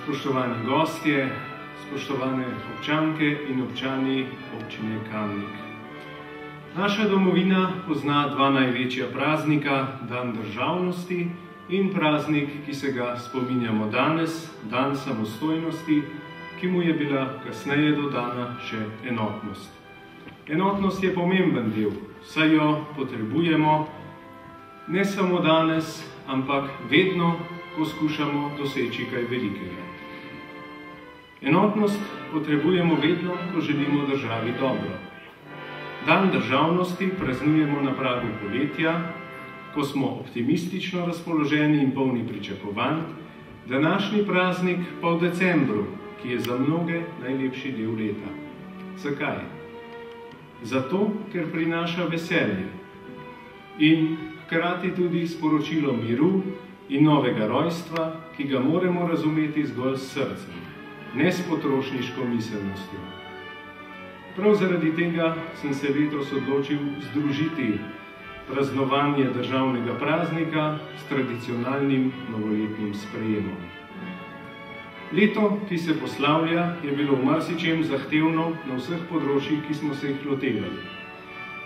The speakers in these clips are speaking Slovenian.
Spoštovani gostje, spoštovane občanke in občani občine Kamnik. Naša domovina pozna dva največja praznika, dan državnosti in praznik, ki se ga spominjamo danes, dan samostojnosti, ki mu je bila kasneje dodana še enotnost. Enotnost je pomemben del, saj jo potrebujemo ne samo danes, ampak vedno, ko skušamo doseči kaj velikega. Enotnost potrebujemo vedno, ko želimo državi dobro. Dan državnosti praznujemo na pragu poletja, ko smo optimistično razpoloženi in polni pričakovanj, današnji praznik pa v decembru, ki je za mnoge najlepši del leta. Zakaj? Zato, ker prinaša veselje in hkrati tudi sporočilo miru in novega rojstva, ki ga moramo razumeti zgolj s srcem, ne s potrošniško miselnostjo. Prav zaradi tega sem se letos odločil združiti praznovanje državnega praznika s tradicionalnim novoletnim sprejemom. Leto, ki se poslavlja, je bilo v marsičem zahtevno na vseh področjih, ki smo se jih lotevali.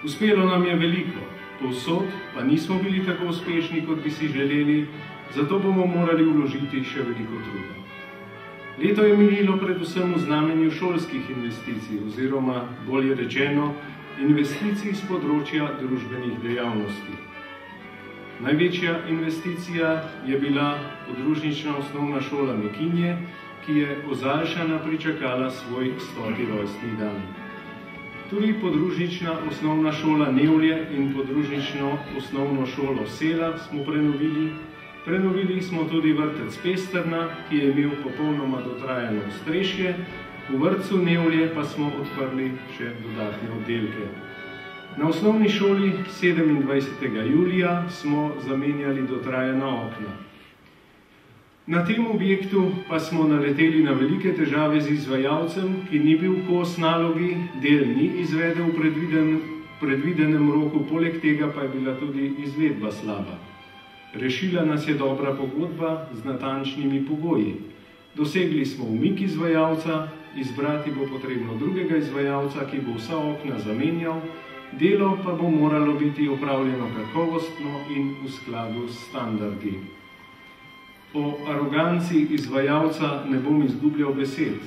Uspelo nam je veliko, povsod pa nismo bili tako uspešni, kot bi si želeli, zato bomo morali vložiti še veliko truda. Leto je minilo predvsem v znamenju šolskih investicij oziroma, bolje rečeno, investicij z področja družbenih dejavnosti. Največja investicija je bila podružnična osnovna šola Mekinje, ki je ozaljšana pričakala svoj 100. rojstni dan. Tudi podružnična osnovna šola Nevlje in podružnično osnovno šolo Sela smo prenovili. Prenovili smo tudi vrtec Pestrna, ki je imel popolnoma dotrajano ostrešje, v vrtcu Nevlje pa smo odprli še dodatne oddelke. Na osnovni šoli 27. julija smo zamenjali dotrajana okna. Na tem objektu pa smo naleteli na velike težave z izvajalcem, ki ni bil kos nalogi, del ni izvedel v predvidenem roku, poleg tega pa je bila tudi izvedba slaba. Rešila nas je dobra pogodba z natančnimi pogoji. Dosegli smo umik izvajalca, izbrati bo potrebno drugega izvajalca, ki bo vsa okna zamenjal, delo pa bo moralo biti opravljeno kakovostno in v skladu s standardi. O aroganci izvajalca ne bom izgubljal besed.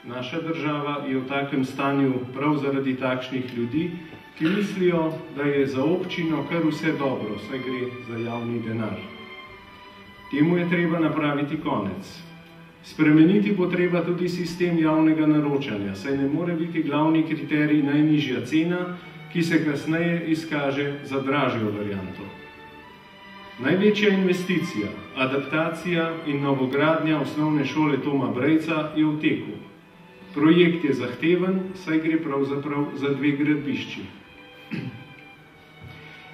Naša država je v takem stanju prav zaradi takšnih ljudi, ki mislijo, da je za občino kar vse dobro, saj gre za javni denar. Temu je treba napraviti konec. Spremeniti bo treba tudi sistem javnega naročanja, saj ne more biti glavni kriterij najnižja cena, ki se kasneje izkaže za dražjo varianto. Največja investicija, adaptacija in novogradnja osnovne šole Toma Brejca je v teku. Projekt je zahteven, saj gre pravzaprav za dve gradbišči.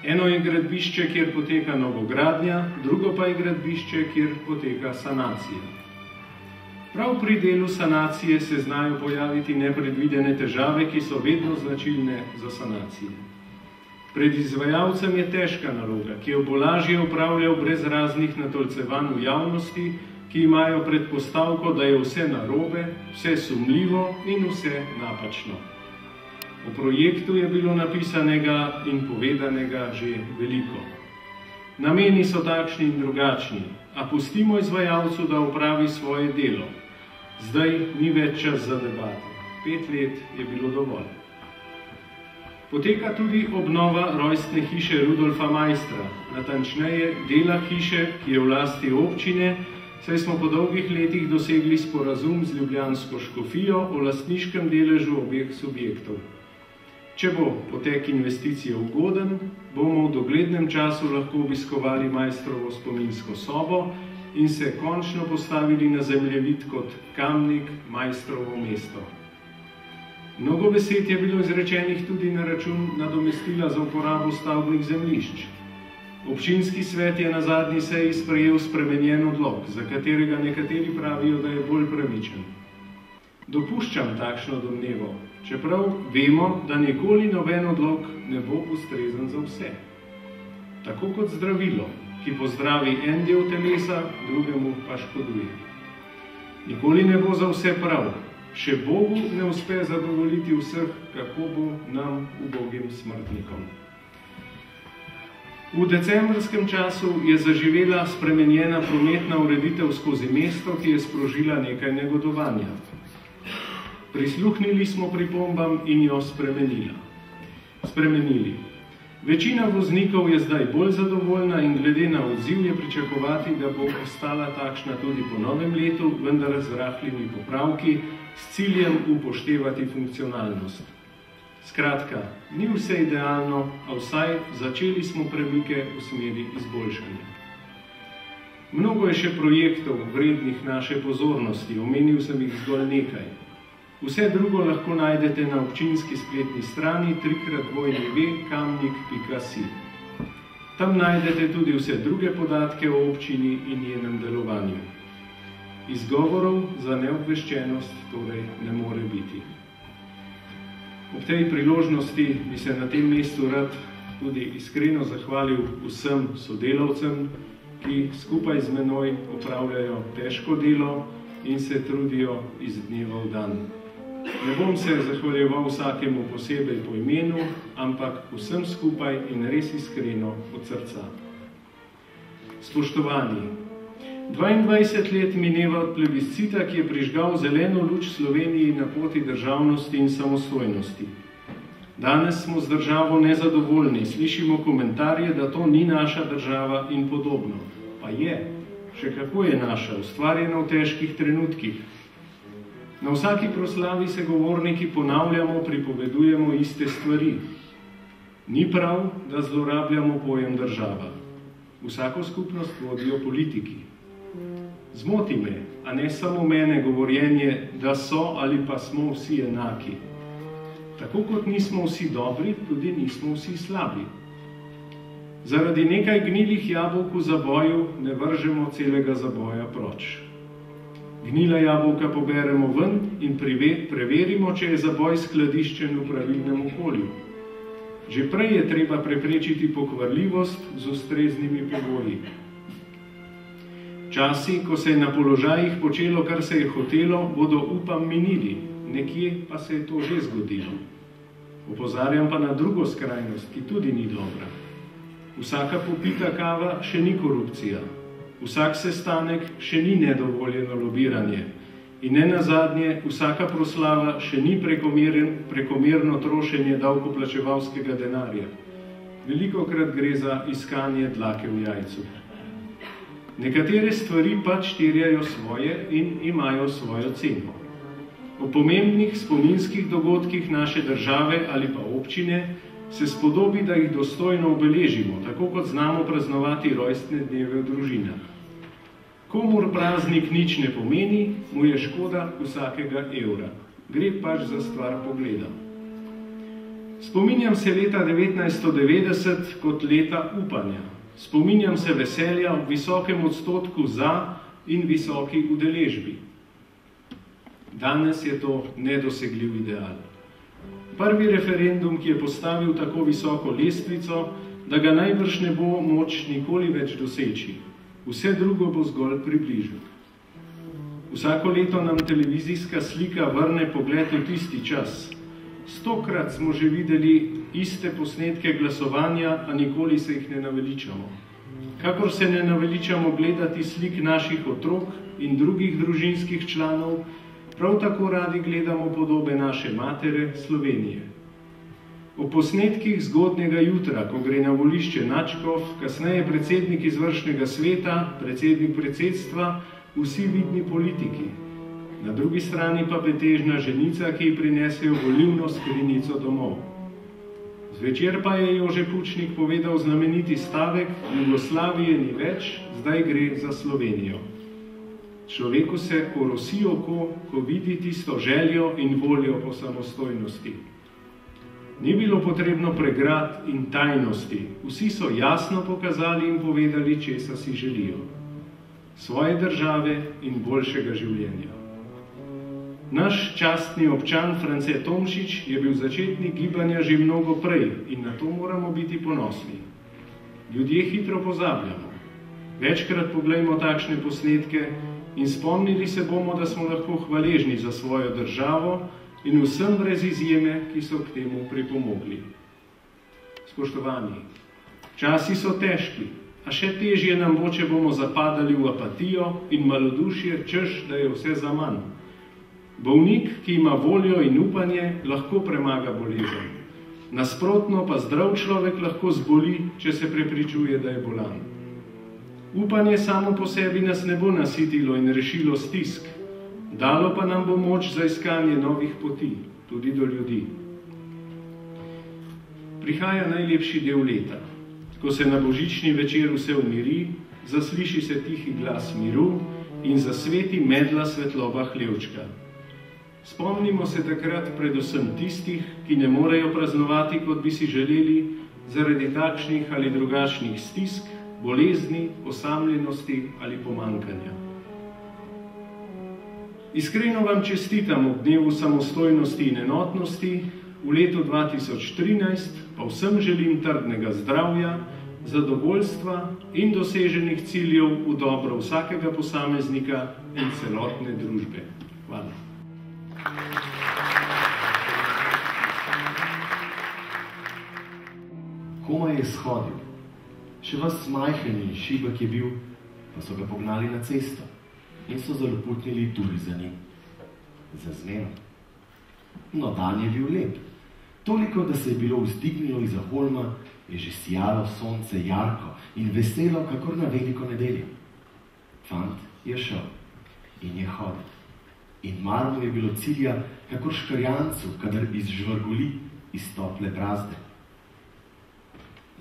Eno je gradbišče, kjer poteka novogradnja, drugo pa je gradbišče, kjer poteka sanacija. Prav pri delu sanacije se znajo pojaviti nepredvidene težave, ki so vedno značilne za sanacije. Pred izvajalcem je težka naloga, ki jo bo lažje opravljal brez raznih natolcevanj v javnosti, ki imajo predpostavko, da je vse narobe, vse sumljivo in vse napačno. O projektu je bilo napisanega in povedanega že veliko. Nameni so takšni in drugačni, a pustimo izvajalcu, da opravi svoje delo. Zdaj ni več čas za debato. 5 let je bilo dovolj. Poteka tudi obnova rojstne hiše Rudolfa Maistra, natančneje dela hiše, ki je v lasti občine, saj smo po dolgih letih dosegli sporazum z ljubljansko škofijo o lastniškem deležu obeh subjektov. Če bo potek investicije ugoden, bomo v doglednem času lahko obiskovali Maistrovo spominsko sobo in se končno postavili na zemljevid kot Kamnik, Maistrovo mesto. Mnogo besed je bilo izrečenih tudi na račun nadomestila za uporabo stavbnih zemljišč. Občinski svet je na zadnji seji sprejel spremenjen odlok, za katerega nekateri pravijo, da je bolj pravičen. Dopuščam takšno domnevo, čeprav vemo, da nikoli noben odlok ne bo ustrezen za vse. Tako kot zdravilo, ki pozdravi en del telesa, drugemu pa škoduje. Nikoli ne bo za vse prav, še Bogu ne uspe zadovoljiti vseh, kako bo nam, ubogim smrtnikom. V decembrskem času je zaživela spremenjena prometna ureditev skozi mesto, ki je sprožila nekaj negodovanja. Prisluhnili smo pripombam in jo spremenili. Večina voznikov je zdaj bolj zadovoljna in glede na odziv je pričakovati, da bo ostala takšna tudi po novem letu, vendar z rahlimi popravki, s ciljem upoštevati funkcionalnost. Skratka, ni vse idealno, a vsaj začeli smo premike v smeri izboljšanja. Mnogo je še projektov vrednih naše pozornosti, omenil sem jih zgolj nekaj. Vse drugo lahko najdete na občinski spletni strani www.kamnik.si. Tam najdete tudi vse druge podatke o občini in njenem delovanju. Izgovorov za neobveščenost torej ne more biti. Ob tej priložnosti bi se na tem mestu rad tudi iskreno zahvalil vsem sodelavcem, ki skupaj z menoj opravljajo težko delo in se trudijo iz dneva v dan. Ne bom se zahvaljeval vsakemu posebej po imenu, ampak vsem skupaj in res iskreno od srca. Spoštovani, 22 let mineva od plebiscita, ki je prižgal zeleno luč Sloveniji na poti državnosti in samostojnosti. Danes smo z državo nezadovoljni, slišimo komentarje, da to ni naša država in podobno. Pa je, še kako je naša, ustvarjena v težkih trenutkih. Na vsaki proslavi se govorniki ponavljamo, pripovedujemo iste stvari. Ni prav, da zlorabljamo pojem država. Vsako skupnost vodijo politiki. Zmoti me, a ne samo mene, govorjenje, da so ali pa smo vsi enaki. Tako kot nismo vsi dobri, tudi nismo vsi slabi. Zaradi nekaj gnilih jabolk v zaboju ne vržemo celega zaboja proč. Gnila jabolka poberemo ven in preverimo, če je zaboj skladiščen v pravilnem okolju. Že prej je treba preprečiti pokvarljivost z ustreznimi pogoji. Časi, ko se je na položajih počelo, kar se je hotelo, bodo, upam, minili, nekje pa se je to že zgodilo. Opozarjam pa na drugo skrajnost, ki tudi ni dobra. Vsaka popita kava še ni korupcija. Vsak sestanek še ni nedovoljeno lobiranje in ne nazadnje vsaka proslava še ni prekomerno trošenje davkoplačevalskega denarja. Velikokrat gre za iskanje dlake v jajcu. Nekatere stvari pač terjajo svoje in imajo svojo ceno. O pomembnih spominskih dogodkih naše države ali pa občine se spodobi, da jih dostojno obeležimo, tako kot znamo praznovati rojstne dneve v družinah. Komur praznik nič ne pomeni, mu je škoda vsakega evra. Gre pač za stvar pogleda. Spominjam se leta 1990 kot leta upanja. Spominjam se veselja v visokem odstotku za in visoki udeležbi. Danes je to nedosegljiv ideal. Prvi referendum, ki je postavil tako visoko lestvico, da ga najbrž ne bo moč nikoli več doseči. Vse drugo bo zgolj približek. Vsako leto nam televizijska slika vrne pogled v tisti čas. 100-krat smo že videli iste posnetke glasovanja, a nikoli se jih ne naveličamo. Kakor se ne naveličamo gledati slik naših otrok in drugih družinskih članov, prav tako radi gledamo podobe naše matere Slovenije. O posnetkih zgodnjega jutra, ko gre na volišče nadškof, kasneje predsednik izvršnega sveta, predsednik predsedstva vsi vidni politiki, na drugi strani pa betežna ženica, ki ji prinesejo volilno skrinjico domov. Zvečer pa je Jože Pučnik povedal znameniti stavek: Jugoslavije ni več, zdaj gre za Slovenijo. Človeku se orosi oko, ko vidi tisto željo in voljo po samostojnosti. Ni bilo potrebno pregrad in tajnosti, vsi so jasno pokazali in povedali, česa si želijo. Svoje države in boljšega življenja. Naš častni občan France Tomšič je bil začetnik gibanja že mnogo prej in na to moramo biti ponosni. Ljudje hitro pozabljamo. Večkrat poglejmo takšne posnetke in spomnili se bomo, da smo lahko hvaležni za svojo državo in vsem brez izjeme, ki so k temu pripomogli. Spoštovani, časi so težki, a še težje nam bo, če bomo zapadali v apatijo in malodušje, češ, da je vse zaman. Bolnik, ki ima voljo in upanje, lahko premaga bolezen. Nasprotno pa zdrav človek lahko zboli, če se prepričuje, da je bolan. Upanje samo po sebi nas ne bo nasitilo in rešilo stisk, dalo pa nam bo moč za iskanje novih poti, tudi do ljudi. Prihaja najlepši del leta, ko se na božični večer vse umiri, zasliši se tihi glas miru in zasveti medla svetloba hlevčka. Spomnimo se takrat predvsem tistih, ki ne morejo praznovati, kot bi si želeli, zaradi takšnih ali drugačnih stisk, bolezni, osamljenosti ali pomankanja. Iskreno vam čestitam ob dnevu samostojnosti in enotnosti, v letu 2013 pa vsem želim trdnega zdravja, zadovoljstva in doseženih ciljev v dobro vsakega posameznika in celotne družbe. Hvala. Komaj je shodil. Še vas majhen in šibek je bil, pa so ga pognali na cesto in so zaloputnili tudi za njim. Za zmeno. No, dan je bil lep. Toliko, da se je bilo vzdignilo iza holma, je že sijalo sonce jarko in veselo, kakor na veliko nedeljo. Fant je šel in je hodil. In mar mu je bilo cilja, kakor škarjancu, kadar izžvrguli iz tople brazde.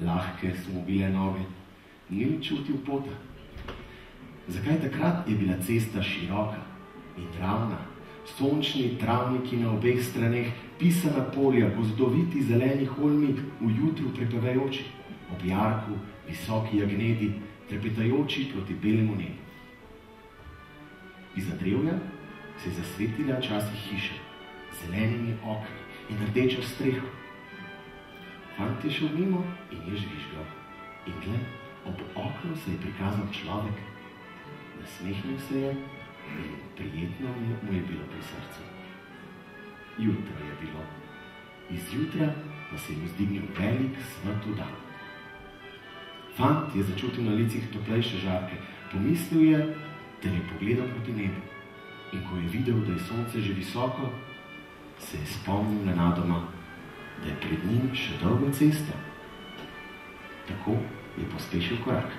Lahke so mu bile noge, ni čutil pota. Zakaj takrat je bila cesta široka in ravna, sončni travniki na obeh straneh, pisana polja, gozdoviti zeleni holmi v jutru prepevajoči, ob jarku visoki jagnedi, trepetajoči proti belemu nebu. Iza drevja se je zasvetila časih hiša, zelenimi okni in rdečo streho. Fant je šel mimo in je žvižgal. In gled, ob oknu se je prikazal človek. Nasmehnil se je in prijetno mu je bilo pri srcu. Jutro je bilo. Izjutra pa se je vzdignil velik svetl dan. Fant je začutil na licih toplejše žarke. Pomislil je, da je pogledal proti nebu. In ko je videl, da je sonce že visoko, se je spomnil nenadoma, da je pred njim še dolga cesta. Tako je pospešil korak.